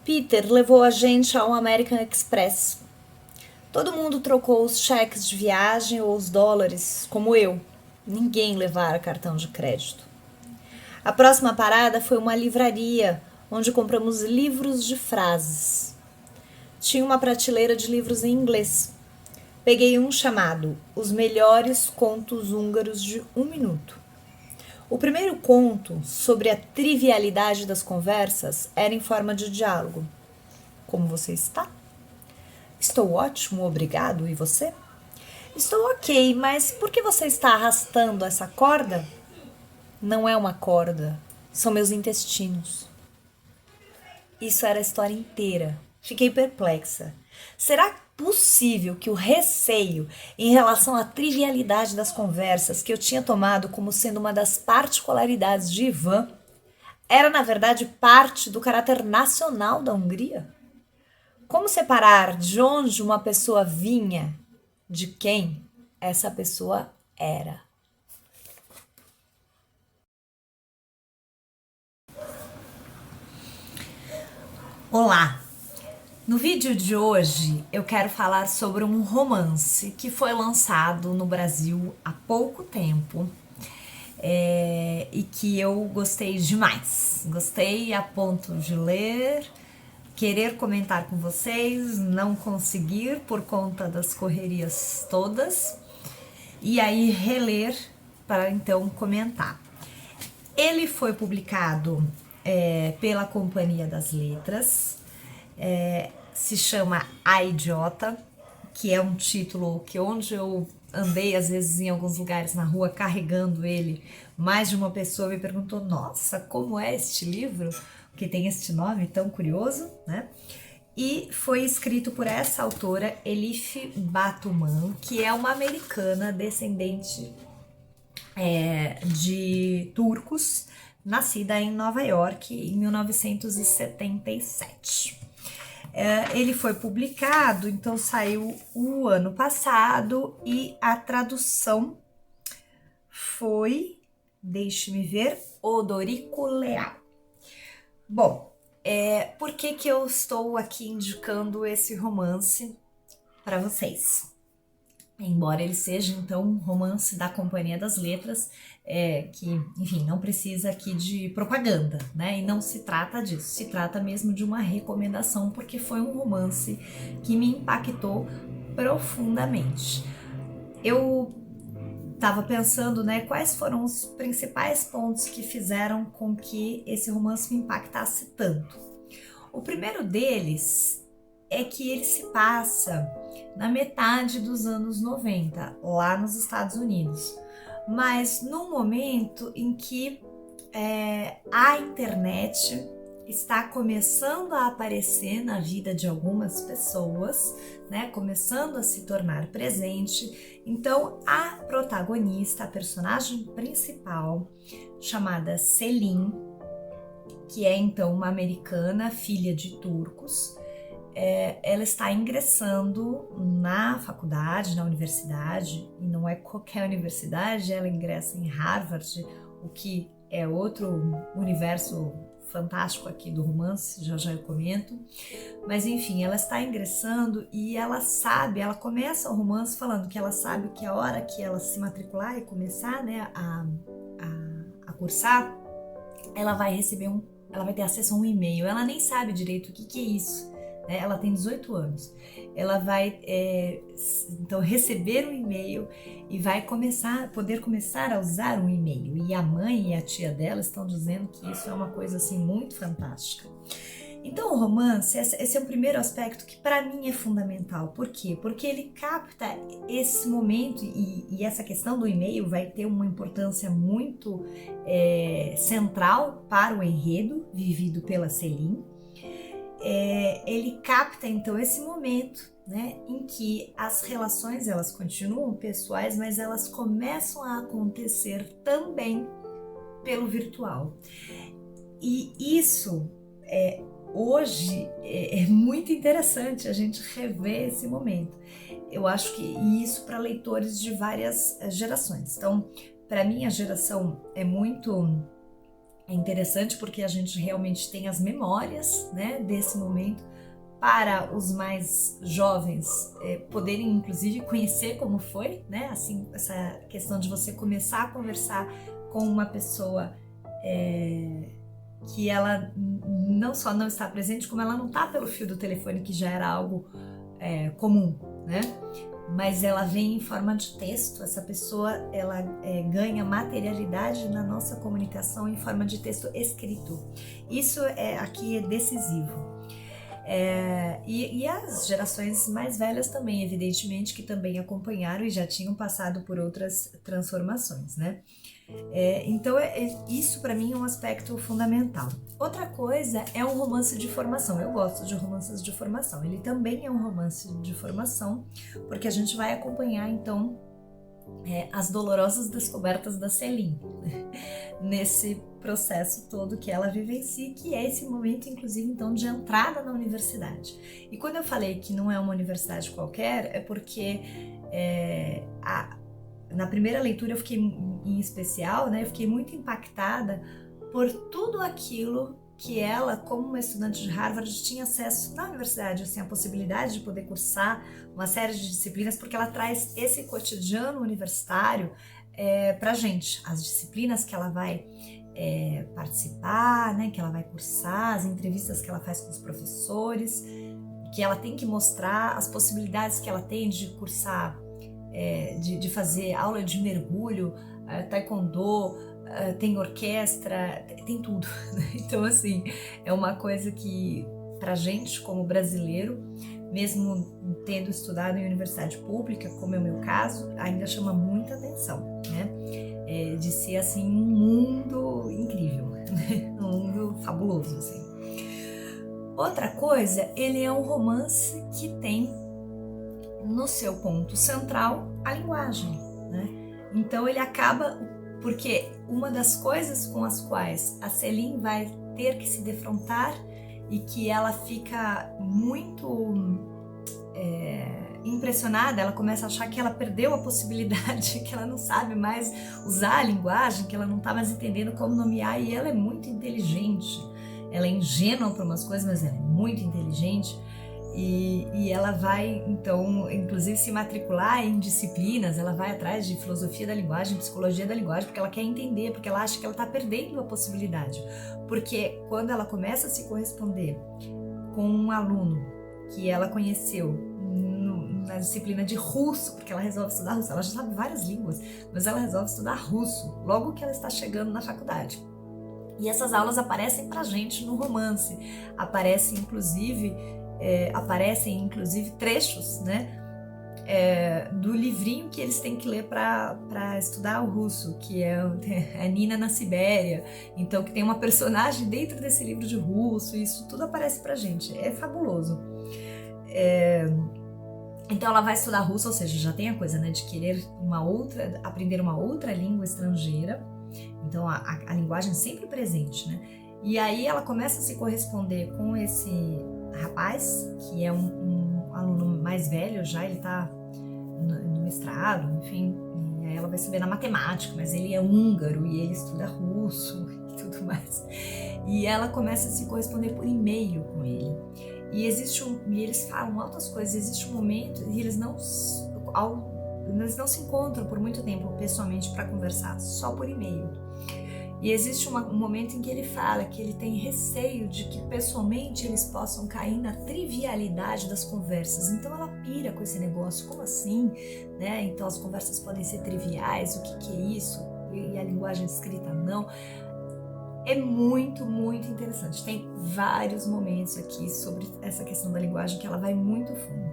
Peter levou a gente ao American Express. Todo mundo trocou os cheques de viagem ou os dólares, como eu. Ninguém levara cartão de crédito. A próxima parada foi uma livraria, onde compramos livros de frases. Tinha uma prateleira de livros em inglês. Peguei um chamado Os Melhores Contos Húngaros de 1 minuto. O primeiro conto, sobre a trivialidade das conversas, era em forma de diálogo. Como você está? Estou ótimo, obrigado. E você? Estou ok, mas por que você está arrastando essa corda? Não é uma corda, são meus intestinos. Isso era a história inteira. Fiquei perplexa. Será possível que o receio em relação à trivialidade das conversas que eu tinha tomado como sendo uma das particularidades de Ivan era, na verdade, parte do caráter nacional da Hungria? Como separar de onde uma pessoa vinha de quem essa pessoa era? Olá! No vídeo de hoje eu quero falar sobre um romance que foi lançado no Brasil há pouco tempo e que eu gostei demais. Gostei a ponto de ler, querer comentar com vocês, não conseguir por conta das correrias todas, e aí reler para então comentar. Ele foi publicado pela Companhia das Letras, se chama A Idiota, que é um título que onde eu andei às vezes em alguns lugares na rua carregando ele, mais de uma pessoa me perguntou: nossa, como é este livro que tem este nome tão curioso, né? E foi escrito por essa autora, Elif Batuman, que é uma americana descendente de turcos, nascida em Nova York em 1977. Ele foi publicado, então saiu o ano passado, e a tradução foi, deixe-me ver, Odorico Leal. Bom, por que eu estou aqui indicando esse romance para vocês? Embora ele seja, então, um romance da Companhia das Letras, que, enfim, não precisa aqui de propaganda, né? E não se trata disso, se trata mesmo de uma recomendação, porque foi um romance que me impactou profundamente. Eu estava pensando, né, quais foram os principais pontos que fizeram com que esse romance me impactasse tanto. O primeiro deles é que ele se passa na metade dos anos 90, lá nos Estados Unidos, mas num momento em que a internet está começando a aparecer na vida de algumas pessoas, né, começando a se tornar presente. Então a protagonista, a personagem principal, chamada Selin, que é então uma americana, filha de turcos, ela está ingressando na faculdade, na universidade, e não é qualquer universidade, ela ingressa em Harvard, o que é outro universo fantástico aqui do romance, já eu comento. Mas enfim, ela está ingressando e ela sabe, ela começa o romance falando que ela sabe que a hora que ela se matricular e começar, né, a cursar, ela vai receber ela vai ter acesso a um e-mail. Ela nem sabe direito o que é isso. Ela tem 18 anos, ela vai então receber um e-mail e vai poder começar a usar um e-mail, e a mãe e a tia dela estão dizendo que isso é uma coisa assim muito fantástica. Então o romance, esse é o primeiro aspecto que para mim é fundamental. Por quê? Porque ele capta esse momento, e essa questão do e-mail vai ter uma importância muito central para o enredo vivido pela Selin. Ele capta então esse momento, né, em que as relações elas continuam pessoais, mas elas começam a acontecer também pelo virtual. E isso hoje é muito interessante a gente rever esse momento. Eu acho que isso para leitores de várias gerações. Então, para mim a geração é muito É interessante porque a gente realmente tem as memórias, né, desse momento, para os mais jovens poderem inclusive conhecer como foi, né? Assim, essa questão de você começar a conversar com uma pessoa que ela não só não está presente, como ela não está pelo fio do telefone, que já era algo comum, né? Mas ela vem em forma de texto. Essa pessoa ela ganha materialidade na nossa comunicação em forma de texto escrito. Isso aqui é decisivo. E as gerações mais velhas também, evidentemente, que também acompanharam e já tinham passado por outras transformações, né? Então, isso para mim é um aspecto fundamental. Outra coisa é um romance de formação. Eu gosto de romances de formação. Ele também é um romance de formação, porque a gente vai acompanhar, então, as dolorosas descobertas da Céline, nesse processo todo que ela vivencia, que é esse momento, inclusive, então, de entrada na universidade. E quando eu falei que não é uma universidade qualquer, é porque na primeira leitura eu fiquei, em especial, né, eu fiquei muito impactada por tudo aquilo que ela, como uma estudante de Harvard, tinha acesso na universidade, assim, a possibilidade de poder cursar uma série de disciplinas, porque ela traz esse cotidiano universitário pra gente, as disciplinas que ela vai participar, né, que ela vai cursar, as entrevistas que ela faz com os professores, que ela tem que mostrar as possibilidades que ela tem de cursar, de fazer aula de mergulho, taekwondo, tem orquestra, tem tudo. Então, assim, é uma coisa que, pra gente, como brasileiro, mesmo tendo estudado em universidade pública, como é o meu caso, ainda chama muita atenção, né? De ser, assim, um mundo incrível, né? Um mundo fabuloso, assim. Outra coisa, ele é um romance que tem no seu ponto central a linguagem, né? Então ele acaba, porque uma das coisas com as quais a Céline vai ter que se defrontar e que ela fica muito impressionada, ela começa a achar que ela perdeu a possibilidade, que ela não sabe mais usar a linguagem, que ela não está mais entendendo como nomear, e ela é muito inteligente, ela é ingênua para umas coisas, mas ela é muito inteligente. E ela vai, então, inclusive se matricular em disciplinas, ela vai atrás de filosofia da linguagem, psicologia da linguagem, porque ela quer entender, porque ela acha que ela está perdendo a possibilidade. Porque quando ela começa a se corresponder com um aluno que ela conheceu na disciplina de russo, porque ela resolve estudar russo, ela já sabe várias línguas, mas ela resolve estudar russo logo que ela está chegando na faculdade. E essas aulas aparecem pra gente no romance, aparecem inclusive trechos, né, do livrinho que eles têm que ler para estudar o russo, que é a Nina na Sibéria, então que tem uma personagem dentro desse livro de russo, isso tudo aparece pra gente, é fabuloso. Então ela vai estudar russo, ou seja, já tem a coisa, né, de querer aprender uma outra língua estrangeira, então a linguagem sempre presente, né, e aí ela começa a se corresponder com esse rapaz, que é um aluno mais velho já, ele tá no mestrado, enfim, e aí ela vai saber na matemática, mas ele é húngaro e ele estuda russo e tudo mais. E ela começa a se corresponder por e-mail com ele. E eles falam altas coisas, existe um momento e eles não se encontram por muito tempo pessoalmente para conversar, só por e-mail. E existe um momento em que ele fala que ele tem receio de que pessoalmente eles possam cair na trivialidade das conversas. Então ela pira com esse negócio, como assim? Né? Então as conversas podem ser triviais, o que é isso? E a linguagem escrita não. É muito, muito interessante. Tem vários momentos aqui sobre essa questão da linguagem que ela vai muito fundo.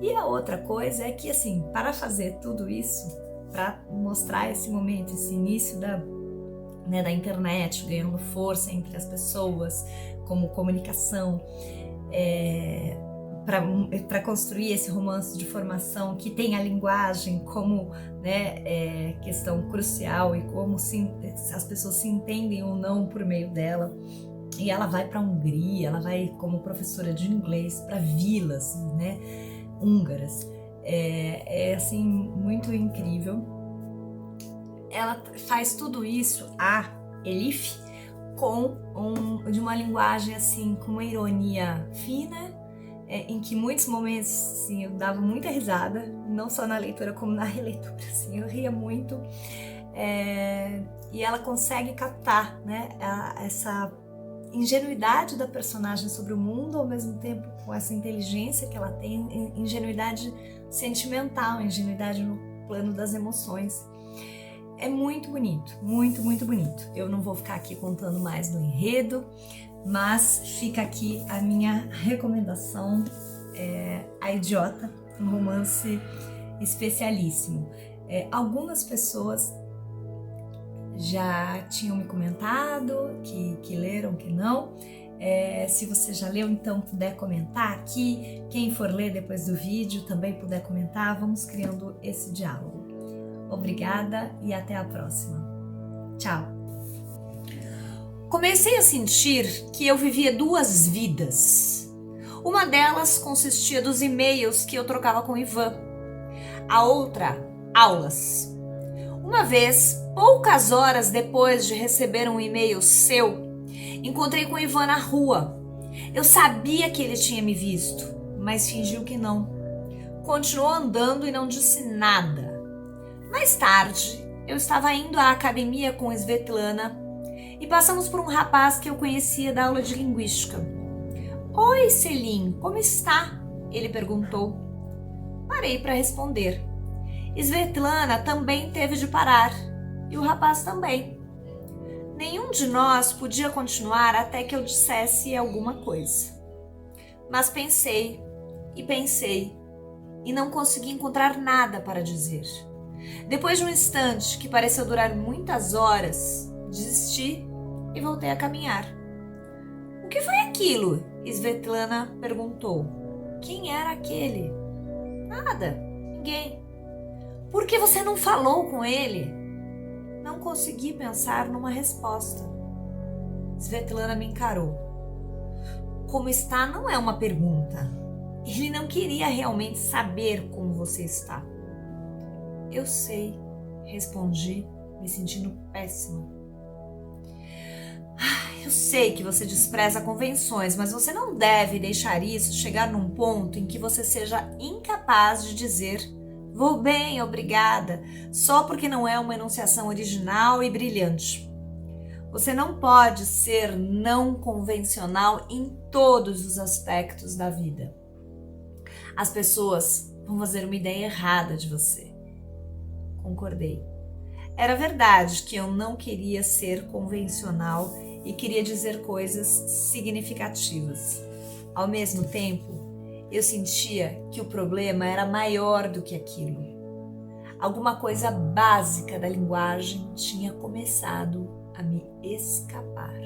E a outra coisa é que, assim, para fazer tudo isso, para mostrar esse momento, esse início da internet ganhando força entre as pessoas como comunicação, para construir esse romance de formação que tem a linguagem como, né, questão crucial e como as pessoas se entendem ou não por meio dela. E ela vai para a Hungria, ela vai como professora de inglês para vilas, né, húngaras. É assim muito incrível. Ela faz tudo isso, a Elif, de uma linguagem assim, com uma ironia fina, em que muitos momentos assim, eu dava muita risada, não só na leitura como na releitura, assim, eu ria muito, e ela consegue captar, né, essa ingenuidade da personagem sobre o mundo, ao mesmo tempo com essa inteligência que ela tem, ingenuidade sentimental, ingenuidade no plano das emoções. É muito bonito, muito, muito bonito. Eu não vou ficar aqui contando mais do enredo, mas fica aqui a minha recomendação, A Idiota, um romance especialíssimo. Algumas pessoas já tinham me comentado que leram, que não. Se você já leu, então puder comentar aqui. Quem for ler depois do vídeo também puder comentar. Vamos criando esse diálogo. Obrigada e até a próxima. Tchau! Comecei a sentir que eu vivia duas vidas. Uma delas consistia dos e-mails que eu trocava com Ivan. A outra, aulas. Uma vez, poucas horas depois de receber um e-mail seu, encontrei com Ivan na rua. Eu sabia que ele tinha me visto, mas fingiu que não. Continuou andando e não disse nada. Mais tarde, eu estava indo à academia com Svetlana e passamos por um rapaz que eu conhecia da aula de linguística. Oi, Selim, como está? Ele perguntou. Parei para responder. Svetlana também teve de parar e o rapaz também. Nenhum de nós podia continuar até que eu dissesse alguma coisa. Mas pensei e não consegui encontrar nada para dizer. Depois de um instante que pareceu durar muitas horas, desisti e voltei a caminhar. O que foi aquilo? Svetlana perguntou. Quem era aquele? Nada, ninguém. Por que você não falou com ele? Não consegui pensar numa resposta. Svetlana me encarou. Como está não é uma pergunta. Ele não queria realmente saber como você está. Eu sei, respondi, me sentindo péssima. Eu sei que você despreza convenções, mas você não deve deixar isso chegar num ponto em que você seja incapaz de dizer "vou bem, obrigada", só porque não é uma enunciação original e brilhante. Você não pode ser não convencional em todos os aspectos da vida. As pessoas vão fazer uma ideia errada de você. Concordei. Era verdade que eu não queria ser convencional e queria dizer coisas significativas. Ao mesmo tempo, eu sentia que o problema era maior do que aquilo. Alguma coisa básica da linguagem tinha começado a me escapar.